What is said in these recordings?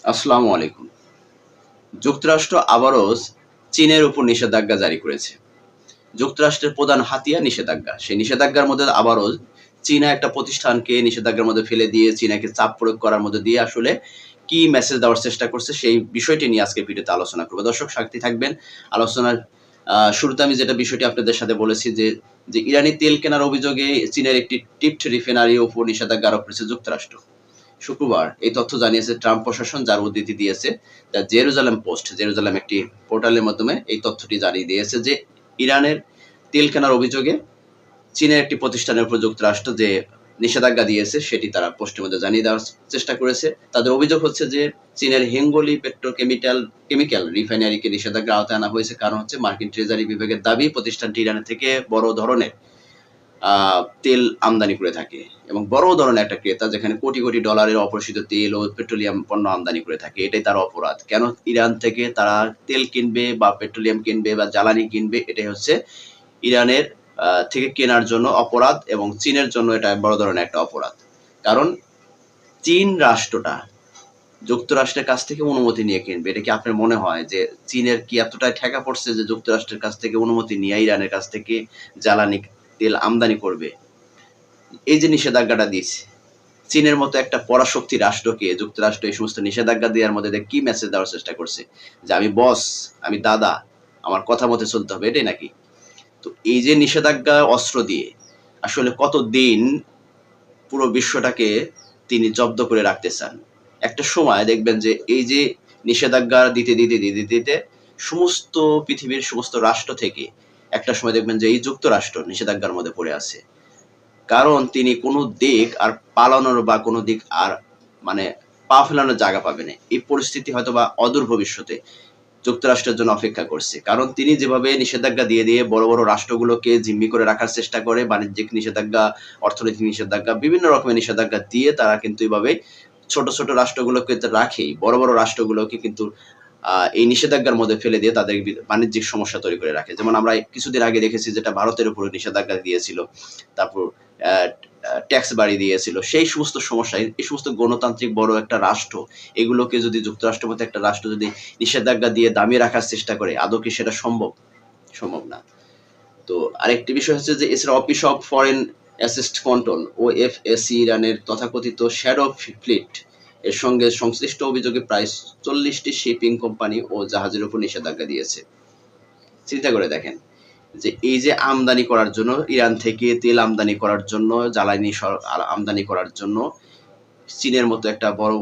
আসসালামু আলাইকুম। যুক্তরাষ্ট্র আবারও চীনের উপর নিষেধাজ্ঞা জারি করেছে। যুক্তরাষ্ট্রের প্রধান হাতিয়ার নিষেধাজ্ঞা। সেই নিষেধাজ্ঞার মধ্যে আবারও চীনা একটা প্রতিষ্ঠানকে নিষেধাজ্ঞার মধ্যে ফেলে দিয়ে চীনাকে চাপ প্রয়োগ করার মধ্যে দিয়ে আসলে কি মেসেজ দেওয়ার চেষ্টা করছে সেই বিষয়টি নিয়ে আজকে ভিডিওতে আলোচনা করব। দর্শক সাথে থাকবেন। আলোচনার শুরুতে আমি যেটা বিষয়টি আপনাদের সাথে বলেছি যে ইরানি তেল কেনার অভিযোগে চীনের একটি টিপড রিফাইনারির উপর নিষেধাজ্ঞা আরোপ করেছে যুক্তরাষ্ট্র। শুক্রবার এই তথ্য জানিয়েছে ট্রাম্প প্রশাসন, যার উদ্ধৃতি দিয়েছে দ্য জেরুজালেম পোস্ট। জেরুজালেম একটি পোর্টালের মাধ্যমে এই তথ্যটি জানিয়ে দিয়েছে যে ইরানের তেল কেনার অভিযোগে চীনের একটি প্রতিষ্ঠানের উপর যুক্তরাষ্ট্র যে নিষেধাজ্ঞা দিয়েছে সেটি তারা পোস্টের মধ্যে জানিয়ে দেওয়ার চেষ্টা করেছে। তাদের অভিযোগ হচ্ছে যে চীনের হেঙ্গলি কেমিক্যাল রিফাইনারিকে নিষেধাজ্ঞা আওতায় আনা হয়েছে, কারণ হচ্ছে মার্কিন ট্রেজারি বিভাগের দাবি প্রতিষ্ঠানটি ইরানের থেকে বড় ধরনের তেল আমদানি করে থাকে এবং বড় ধরনের একটা ক্রেতা, যেখানে কোটি কোটি ডলারের অপরিশোধিত তেল ও পেট্রোলিয়াম পণ্য আমদানি করে থাকে। এটাই তার অপরাধ। কেন ইরান থেকে তারা তেল কিনবে বা পেট্রোলিয়াম কিনবে বা জ্বালানি কিনবে, এটাই হচ্ছে ইরানের থেকে কেনার জন্য অপরাধ এবং চীনের জন্য এটা বড় ধরনের একটা অপরাধ। কারণ চীন রাষ্ট্রটা যুক্তরাষ্ট্রের কাছ থেকে অনুমতি নিয়ে কিনবে। এটা কি আপনার মনে হয় যে চীনের কি এতটাই ঠেকা পড়ছে যে যুক্তরাষ্ট্রের কাছ থেকে অনুমতি নিয়ে ইরানের কাছ থেকে জ্বালানি তেল আমদানি করবে? এই যে নিষেধাজ্ঞাটা দিয়েছে, চীনের মতো একটা পরাশক্তি রাষ্ট্রকে যুক্তরাষ্ট্র এই সমস্ত নিষেধাজ্ঞা দেওয়ার মধ্যে কি মেসেজ দেওয়ার চেষ্টা করছে? যে আমি বস, আমি দাদা, আমার কথা মতো চলতে হবে, এটাই নাকি? তো এই যে নিষেধাজ্ঞা অস্ত্র দিয়ে আসলে কতদিন পুরো বিশ্বটাকে তিনি জব্দ করে রাখতে চান? একটা সময় দেখবেন যে এই যে নিষেধাজ্ঞা দিতে সমস্ত পৃথিবীর সমস্ত রাষ্ট্র থেকে একটা সময় দেখবেন যে এই যুক্তরাষ্ট্র নিষেধাজ্ঞার মধ্যে পড়ে আছে। কারণ তিনি কোনো দিক আর পালানোর বা কোনো দিক আর মানে পা ফেলানোর জায়গা পাবে না। এই পরিস্থিতি হয়তো বা অদূর ভবিষ্যতে যুক্তরাষ্ট্রের জন্য অপেক্ষা করছে। কারণ তিনি যেভাবে নিষেধাজ্ঞা দিয়ে বড় বড় রাষ্ট্রগুলোকে জিম্মি করে রাখার চেষ্টা করে, বাণিজ্যিক নিষেধাজ্ঞা, অর্থনৈতিক নিষেধাজ্ঞা, বিভিন্ন রকমের নিষেধাজ্ঞা দিয়ে তারা কিন্তু এভাবে ছোট ছোট রাষ্ট্রগুলোকে রাখেই, বড় বড় রাষ্ট্রগুলোকে কিন্তু এই নিষেধাজ্ঞার মধ্যে ফেলে দিয়ে তাদের বাণিজ্যিক সমস্যা তৈরি করে রাখে। যেমন আমরা কিছুদিন আগে দেখেছি যেটা ভারতের উপরে নিষেধাজ্ঞা দিয়েছিল, তারপর ট্যাক্স বাড়িয়ে দিয়েছিল। সেই সমস্ত সমস্যা, এই সমস্ত গণতান্ত্রিক বড় একটা রাষ্ট্র, এগুলোকে যদি যুক্তরাষ্ট্রের মতো একটা রাষ্ট্র যদি নিষেধাজ্ঞা দিয়ে দামিয়ে রাখার চেষ্টা করে, আদৌ কি সেটা সম্ভব? সম্ভব না। তো আরেকটি বিষয় হচ্ছে যে এছাড়া office of foreign assist control OFAC ইরানের তথাকথিত শ্যাডো ফ্লিট এর সঙ্গে সংশ্লিষ্ট অভিযোগে প্রায় 40টি শিপিং কোম্পানি ও জাহাজের উপর নিষেধাজ্ঞা দিয়েছে। চিন্তা করে দেখেন যে এই যে আমদানি করার জন্য, ইরান থেকে তেল আমদানি করার জন্য, জ্বালানি আমদানি করার জন্য চীনের মতো একটা বড়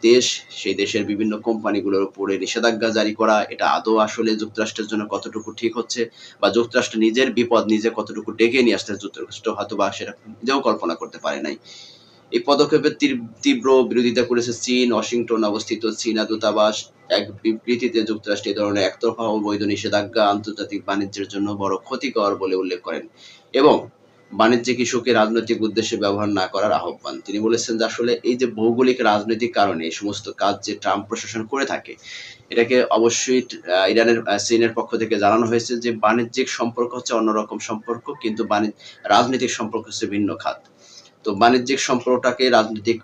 দেশ, সেই দেশের বিভিন্ন কোম্পানিগুলোর উপরে নিষেধাজ্ঞা জারি করা, এটা আদৌ আসলে যুক্তরাষ্ট্রের জন্য কতটুকু ঠিক হচ্ছে, বা যুক্তরাষ্ট্র নিজের বিপদ নিজে কতটুকু ডেকে নিয়ে আসতে যুক্তরাষ্ট্র হয়তো বা সেটা নিজেও কল্পনা করতে পারে নাই। এই পদক্ষেপের তীব্র বিরোধিতা করেছে চীন। ওয়াশিংটন অবস্থিত চীনা দূতাবাস এক বিবৃতিতে যুক্তরাষ্ট্র এই ধরনের একতরফা অবৈধ নিষেধাজ্ঞা আন্তর্জাতিক বাণিজ্যের জন্য বড় ক্ষতিকর বলে উল্লেখ করেন এবং বাণিজ্যিক ইস্যুকে রাজনৈতিক উদ্দেশ্যে ব্যবহার না করার আহ্বান। তিনি বলেছেন যে আসলে এই যে ভৌগোলিক রাজনৈতিক কারণে এই সমস্ত কাজ যে ট্রাম্প প্রশাসন করে থাকে, এটাকে অবশ্যই ইরানের চীনের পক্ষ থেকে জানানো হয়েছে যে বাণিজ্যিক সম্পর্ক হচ্ছে অন্যরকম সম্পর্ক, কিন্তু রাজনৈতিক সম্পর্ক হচ্ছে ভিন্ন খাত। তো বাণিজ্যিক সম্পর্কটাকে রাজনৈতিক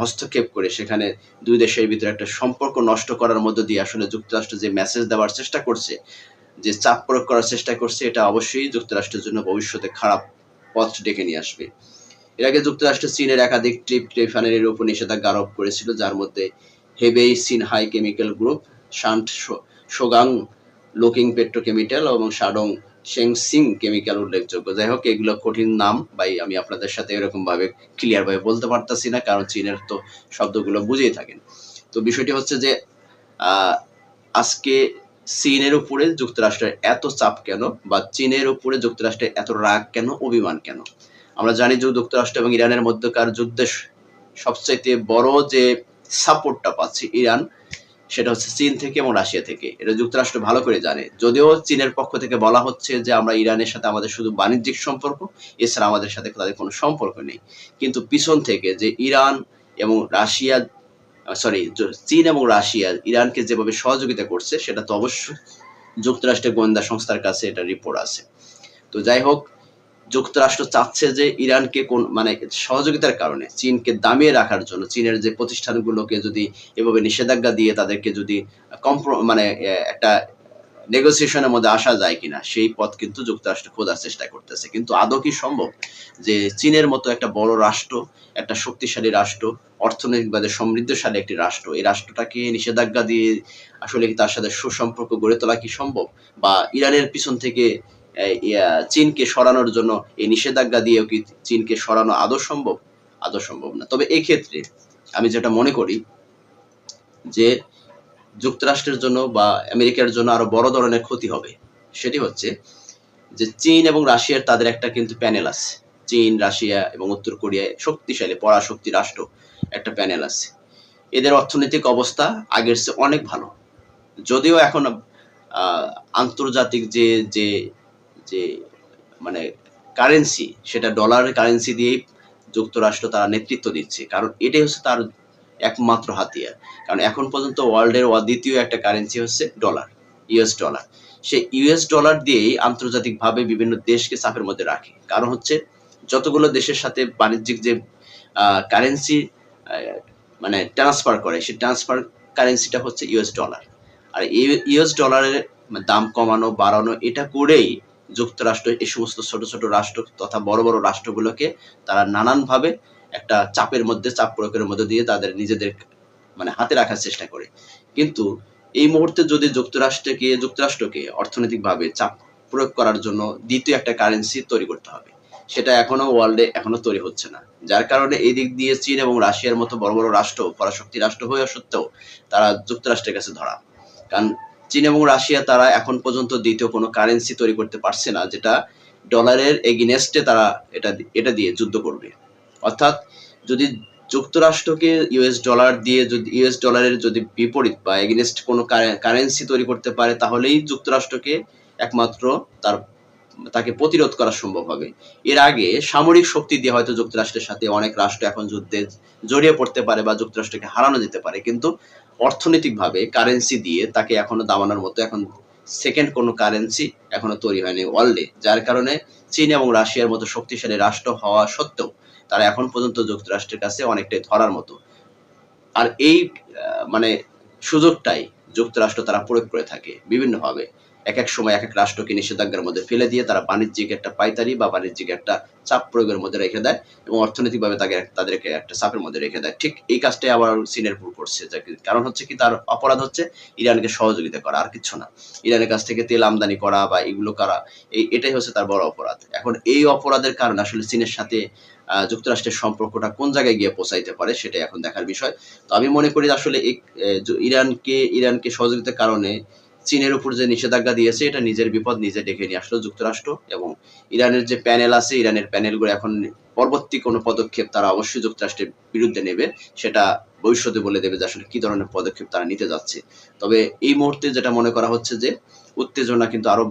হস্তক্ষেপ করে সেখানে দুই দেশের ভিতরে একটা সম্পর্ক নষ্ট করার মধ্য দিয়ে আসলে যুক্তরাষ্ট্র যে মেসেজ দেওয়ার চেষ্টা করছে, যে চাপ প্রয়োগ করার চেষ্টা করছে, এটা অবশ্যই যুক্তরাষ্ট্রের জন্য ভবিষ্যতে খারাপ পথ ডেকে নিয়ে আসবে। এর আগে যুক্তরাষ্ট্র চীনের একাধিক রিফাইনারির উপর নিষেধাজ্ঞা আরোপ করেছিল, যার মধ্যে হেবেই সিনহাই কেমিক্যাল গ্রুপ, শান্ট সোগাং লুকিং পেট্রোকেমিক্যাল এবং শাডং শেংসিং কেমিক্যাল উল্লেখযোগ্য। যাই হোক, এগুলো কঠিন নাম ভাই, আমি আপনাদের সাথে এরকম ভাবে ক্লিয়ার ভাবে বলতে পারতাছি না, কারণ চীনের তো শব্দগুলো বুঝেই থাকেন। তো বিষয়টি হচ্ছে যে আজকে চীনের উপরে যুক্তরাষ্ট্রের এত চাপ কেন, বা চীনের উপরে যুক্তরাষ্ট্রের এত রাগ কেন, অভিমান কেন? আমরা জানি যে যুক্তরাষ্ট্র এবং ইরানের মধ্যকার যুদ্ধে সবচাইতে বড় যে সাপোর্টটা পাচ্ছে ইরান, সেটা হচ্ছে চীন থেকে এবং রাশিয়া থেকে। এটা যুক্তরাষ্ট্র ভালো করে জানে। যদিও চীনের পক্ষ থেকে বলা হচ্ছে যে আমরা ইরানের সাথে আমাদের শুধু বাণিজ্যিক সম্পর্ক, এছাড়া আমাদের সাথে তাদের কোনো সম্পর্ক নেই, কিন্তু পিছন থেকে যে ইরান এবং রাশিয়া, সরি, চীন এবং রাশিয়া ইরানকে যেভাবে সহযোগিতা করছে, সেটা তো অবশ্যই যুক্তরাষ্ট্রের গোয়েন্দা সংস্থার কাছে এটা রিপোর্ট আছে। তো যাই হোক, যুক্তরাষ্ট্র চাচ্ছে যে ইরানকে কোন মানে সহযোগিতার কারণে চীনকে দামিয়ে রাখার জন্য চীনের যে প্রতিষ্ঠানগুলোকে যদি এভাবে নিষেধাজ্ঞা দিয়ে তাদেরকে যদি মানে একটা নেগোসিয়েশনের মধ্যে আসা যায় কিনা সেই পথ কিন্তু যুক্তরাষ্ট্র খোঁজার চেষ্টা করতেছে। কিন্তু আদৌ কি সম্ভব যে চীনের মতো একটা বড় রাষ্ট্র, একটা শক্তিশালী রাষ্ট্র, অর্থনৈতিকভাবে সমৃদ্ধশালী একটি রাষ্ট্র, এই রাষ্ট্রটাকে নিষেধাজ্ঞা দিয়ে আসলে কি তার সাথে সুসম্পর্ক গড়ে তোলা কি সম্ভব? বা ইরানের পিছন থেকে চীনকে সরানোর জন্য এই নিষেধাজ্ঞা দিয়েও কি চীনকে সরানো আদৌ সম্ভব? আদৌ সম্ভব না। তবে এই ক্ষেত্রে আমি যেটা মনে করি যে যুক্তরাষ্ট্রের জন্য বা আমেরিকার জন্য আরো বড় ধরনের ক্ষতি হবে। সেটি হচ্ছে যে চীন এবং রাশিয়ার তাদের একটা কিন্তু প্যানেল আছে। চীন, রাশিয়া এবং উত্তর কোরিয়া শক্তিশালী পরাশক্তি রাষ্ট্র একটা প্যানেল আছে। এদের অর্থনৈতিক অবস্থা আগের চেয়ে অনেক ভালো। যদিও এখন আন্তর্জাতিক যে যে যে মানে কারেন্সি সেটা ডলারের কারেন্সি দিয়েই যুক্তরাষ্ট্র তারা নেতৃত্ব দিচ্ছে। কারণ এটাই হচ্ছে তার একমাত্র হাতিয়ার। কারণ এখন পর্যন্ত ওয়ার্ল্ডের দ্বিতীয় একটা কারেন্সি হচ্ছে ডলার, ইউএস ডলার। সেই ইউএস ডলার দিয়েই আন্তর্জাতিকভাবে বিভিন্ন দেশকে চাপের মধ্যে রাখে। কারণ হচ্ছে যতগুলো দেশের সাথে বাণিজ্যিক যে কারেন্সি মানে ট্রান্সফার করে সেই ট্রান্সফার কারেন্সিটা হচ্ছে ইউএস ডলার। আর ইউএস ডলারের দাম কমানো বাড়ানো এটা করেই যুক্তরাষ্ট্র এই সমস্ত ছোট ছোট রাষ্ট্র তথা বড় বড় রাষ্ট্রগুলোকে তারা নানানভাবে একটা চাপের মধ্যে চাপ প্রয়োগের মধ্যে দিয়ে তাদের নিজেদের মানে হাতে রাখার চেষ্টা করে। কিন্তু এই মুহূর্তে যদি যুক্তরাষ্ট্রকে অর্থনৈতিকভাবে চাপ প্রয়োগ করার জন্য দ্বিতীয় একটা কারেন্সি তৈরি করতে হবে। সেটা এখনো ওয়ার্ল্ডে এখনো তৈরি হচ্ছে না। যার কারণে এই দিক দিয়ে চীন এবং রাশিয়ার মতো বড় বড় রাষ্ট্র পরাশক্তি রাষ্ট্র হওয়া সত্ত্বেও তারা যুক্তরাষ্ট্রের কাছে ধরা। কারণ চীন এবং রাশিয়া তারা এখন পর্যন্ত দ্বিতীয় কোনো কারেন্সি তৈরি করতে পারছে না যেটা ডলারের এগেইনস্টে তারা এটা দিয়ে যুদ্ধ করবে। অর্থাৎ যদি যুক্তরাষ্ট্রকে ইউএস ডলার দিয়ে যদি ইউএস ডলারের যদি বিপরীত বা এগেইনস্ট কোনো কারেন্সি তৈরি করতে পারে তাহলেই যুক্তরাষ্ট্রকে একমাত্র তাকে প্রতিরোধ করা সম্ভব হবে। এর আগে সামরিক শক্তি দিয়ে হয়তো যুক্তরাষ্ট্রের সাথে অনেক রাষ্ট্র এখন যুদ্ধে জড়িয়ে পড়তে পারে বা যুক্তরাষ্ট্রকে হারানো যেতে পারে, কিন্তু অর্থনৈতিকভাবে কারেন্সি দিয়ে তাকে এখনো দামানোর মতো এখন সেকেন্ড কোনো কারেন্সি এখনো তৈরি হয়নি ওয়ার্ল্ডে। যার কারণে চীন এবং রাশিয়ার মতো শক্তিশালী রাষ্ট্র হওয়া সত্ত্বেও তারা এখন পর্যন্ত যুক্তরাষ্ট্রের কাছে অনেকটাই ধরার মতো। আর এই মানে সুযোগটাই যুক্তরাষ্ট্র তারা প্রয়োগ করে থাকে বিভিন্নভাবে। এক এক সময় এক এক রাষ্ট্রকে নিষেধাজ্ঞার মধ্যে ফেলে দিয়ে তারা বাণিজ্যিক একটা পাইতারি বা বাণিজ্যিক একটা চাপ প্রয়োগের মধ্যে রেখে দেয় এবং অর্থনৈতিকভাবে তাদেরকে একটা চাপের মধ্যে রেখে দেয়। ঠিক এই কাজটাই আবার চীনের উপর করছে। কারণ হচ্ছে কি তার অপরাধ হচ্ছে ইরানকে সহযোগিতা করা, আর কিছু না। ইরানের কাছ থেকে তেল আমদানি করা বা এগুলো করা এটাই হচ্ছে তার বড় অপরাধ। এখন এই অপরাধের কারণে আসলে চীনের সাথে যুক্তরাষ্ট্রের সম্পর্কটা কোন জায়গায় গিয়ে পৌঁছাইতে পারে সেটাই এখন দেখার বিষয়। তো আমি মনে করি আসলে ইরানকে সহযোগিতার কারণে চীনের উপর যে নিষেধাজ্ঞা দিয়েছে এটা নিজের বিপদ নিজে ডেকে নিয়ে আসলো যুক্তরাষ্ট্র। এবং ইরানের যে প্যানেল আছে ইরানের প্যানেলগুলো এখন পরবর্তী কোনো পদক্ষেপ তারা অবশ্যই যুক্তরাষ্ট্রের বিরুদ্ধে নেবে। সেটা ভবিষ্যতে বলে দেবে যে আসলে কি ধরনের পদক্ষেপ তারা নিতে যাচ্ছে। তবে এই মুহূর্তে যেটা মনে করা হচ্ছে যে উত্তেজনা কিন্তু আরো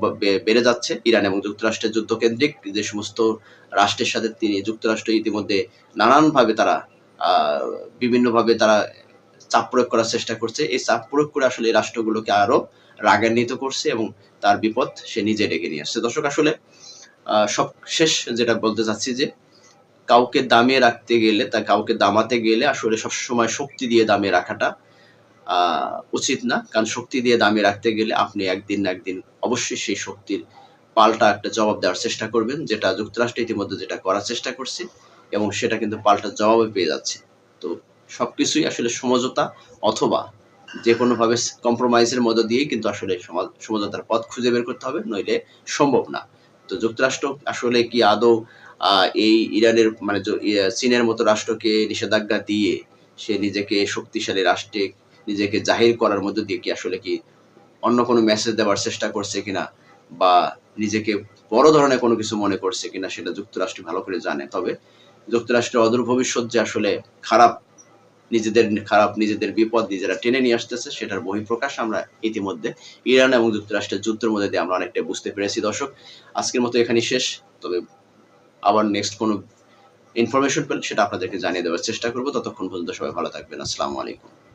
বেড়ে যাচ্ছে। ইরান এবং যুক্তরাষ্ট্রের যুদ্ধকেন্দ্রিক যে সমস্ত রাষ্ট্রের সাথে যুক্তরাষ্ট্র ইতিমধ্যে নানানভাবে তারা বিভিন্নভাবে তারা চাপ প্রয়োগ করার চেষ্টা করছে। এই চাপ প্রয়োগ করে আসলে এই রাষ্ট্রগুলোকে আরো রাগান্বিত করছে এবং তার বিপদ সে নিজে ডেকে নিয়ে আসছে। দর্শক আসলে সবশেষ যেটা বলতে চাচ্ছি যে কাউকে দামিয়ে রাখতে গেলে কাউকে দামাতে গেলে আসলে সবসময় শক্তি দিয়ে দামিয়ে রাখাটা উচিত না। কারণ শক্তি দিয়ে দামিয়ে রাখতে গেলে আপনি একদিন না একদিন অবশ্যই সেই শক্তির পাল্টা একটা জবাব দেওয়ার চেষ্টা করবেন, যেটা যুক্তরাষ্ট্র ইতিমধ্যে যেটা করার চেষ্টা করছে এবং সেটা কিন্তু পাল্টা জবাবে পেয়ে যাচ্ছে। তো সবকিছুই আসলে সমঝোতা অথবা যে কোনোভাবে কম্প্রোমাইজের মধ্য দিয়েই কিন্তু আসলে সমঝোতার পথ খুঁজে বের করতে হবে, নইলে সম্ভব না। তো যুক্তরাষ্ট্র আসলে কি আদৌ এই ইরানের মানে চীনের মতো রাষ্ট্রকে নিষেধাজ্ঞা দিয়ে সে নিজেকে শক্তিশালী রাষ্ট্রে নিজেকে জাহির করার মধ্য দিয়ে কি আসলে কি অন্য কোনো মেসেজ দেওয়ার চেষ্টা করছে কিনা বা নিজেকে বড় ধরনের কোনো কিছু মনে করছে কিনা সেটা যুক্তরাষ্ট্র ভালো করে জানে। তবে যুক্তরাষ্ট্রের অদূর ভবিষ্যৎ যে আসলে নিজেদের বিপদ নিজেরা টেনে নিয়ে আসতেছে সেটার বহিঃপ্রকাশ আমরা ইতিমধ্যে ইরান এবং যুক্তরাষ্ট্রের যুদ্ধের মধ্যে দিয়ে আমরা অনেকটা বুঝতে পেরেছি। দর্শক আজকের মতো এখানেই শেষ। তবে আবার নেক্সট কোনো ইনফরমেশন পেলে সেটা আপনাদেরকে জানিয়ে দেওয়ার চেষ্টা করবো। ততক্ষণ পর্যন্ত সবাই ভালো থাকবেন। আসসালামু আলাইকুম।